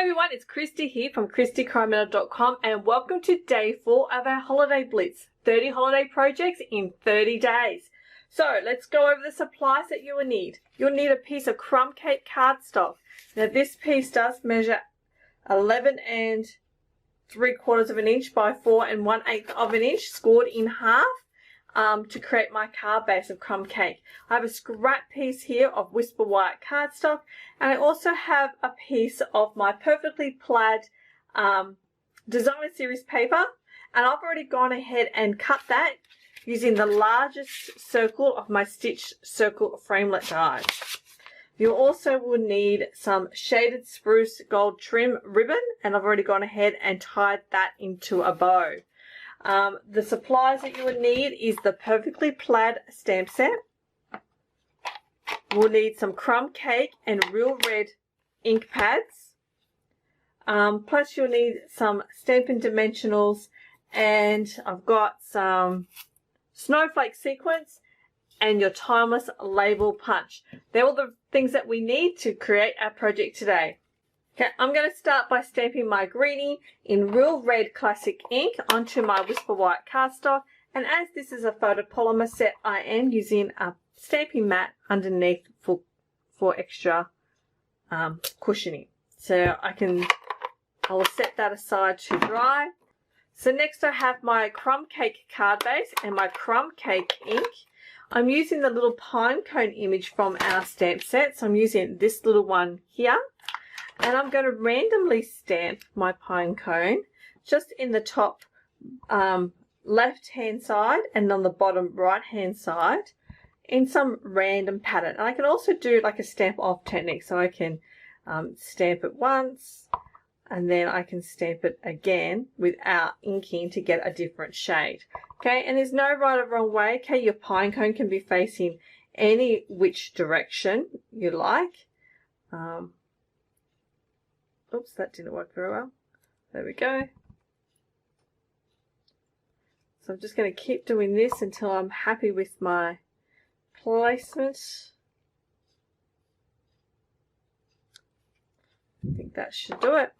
Hi everyone, it's Kristy here from KristyCoromandel.com and welcome to day 4 of our holiday blitz. 30 holiday projects in 30 days. So let's go over the supplies that you will need. You'll need a piece of crumb cake cardstock. Now this piece does measure 11 3/4 of an inch by 4 1/8 of an inch, scored in half. To create my card base of crumb cake. I have a scrap piece here of Whisper White cardstock, and I also have a piece of my perfectly plaid designer series paper, and I've already gone ahead and cut that using the largest circle of my stitch circle framelit guide. You also will need some shaded spruce gold trim ribbon, and I've already gone ahead and tied that into a bow. The supplies that you will need is the perfectly plaid stamp set. We'll need some crumb cake and real red ink pads. Plus you'll need some Stampin' Dimensionals, and I've got some snowflake sequins and your timeless label punch. They're all the things that we need to create our project today. Okay, I'm going to start by stamping my greeting in real red classic ink onto my Whisper White cardstock, and as this is a photopolymer set, I am using a stamping mat underneath for extra cushioning. So I will set that aside to dry. So next I have my crumb cake card base and my crumb cake ink. I'm using the little pine cone image from our stamp set, so I'm using this little one here. And I'm going to randomly stamp my pine cone just in the top left hand side and on the bottom right hand side in some random pattern. And I can also do like a stamp off technique, so I can stamp it once and then I can stamp it again without inking to get a different shade. Okay, and there's no right or wrong way. Okay, your pine cone can be facing any which direction you like. Oops, that didn't work very well. There we go. So I'm just going to keep doing this until I'm happy with my placement. I think that should do it.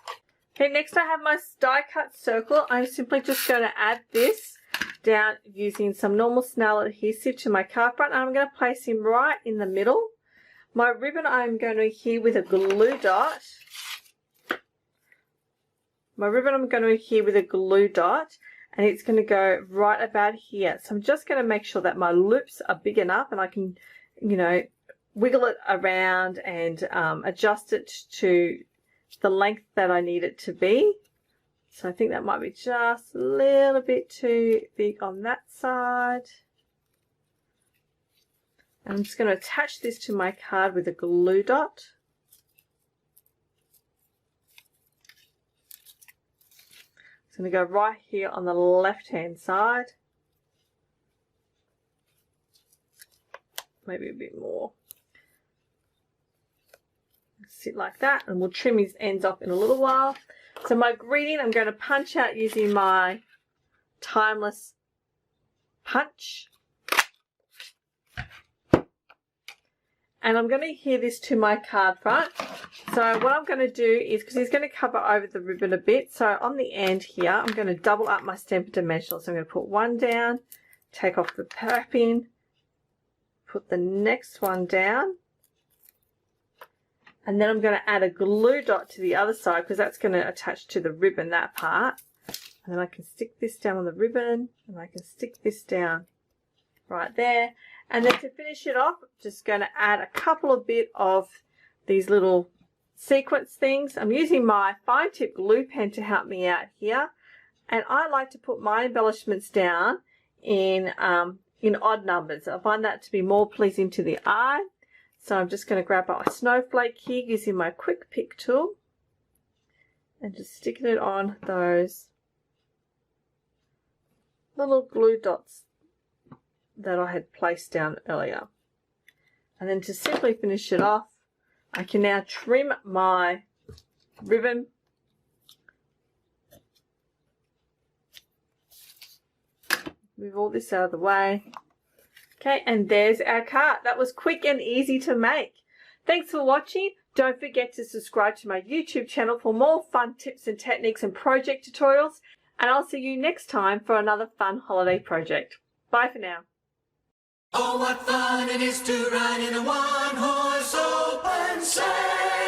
Okay, next I have my die cut circle. I'm simply just going to add this down using some normal snail adhesive to my card front, and I'm going to place him right in the middle. My ribbon I'm going to adhere with a glue dot. My ribbon I'm going to adhere with a glue dot, and it's going to go right about here. So I'm just going to make sure that my loops are big enough and I can, you know, wiggle it around and adjust it to the length that I need it to be. So I think that might be just a little bit too big on that side. And I'm just going to attach this to my card with a glue dot. It's going to go right here on the left hand side. Maybe a bit more. Sit like that, and we'll trim his ends off in a little while. So my greeting I'm going to punch out using my timeless punch. And I'm going to adhere this to my card front. So what I'm going to do is, because he's going to cover over the ribbon a bit, so on the end here, I'm going to double up my Stampin' Dimensionals. So I'm going to put one down, take off the piping, put the next one down, and then I'm going to add a glue dot to the other side because that's going to attach to the ribbon, that part. And then I can stick this down on the ribbon, and I can stick this down right there. And then to finish it off, I'm just going to add a couple of bit of these little sequence things. I'm using my fine tip glue pen to help me out here. And I like to put my embellishments down in odd numbers. I find that to be more pleasing to the eye. So I'm just going to grab my snowflake here using my quick pick tool and just sticking it on those little glue dots that I had placed down earlier. And then to simply finish it off, I can now trim my ribbon. Move all this out of the way. Okay, and there's our card. That was quick and easy to make. Thanks for watching. Don't forget to subscribe to my YouTube channel for more fun tips and techniques and project tutorials, and I'll see you next time for another fun holiday project. Bye for now. Oh, what fun it is to ride in a one-horse open sleigh.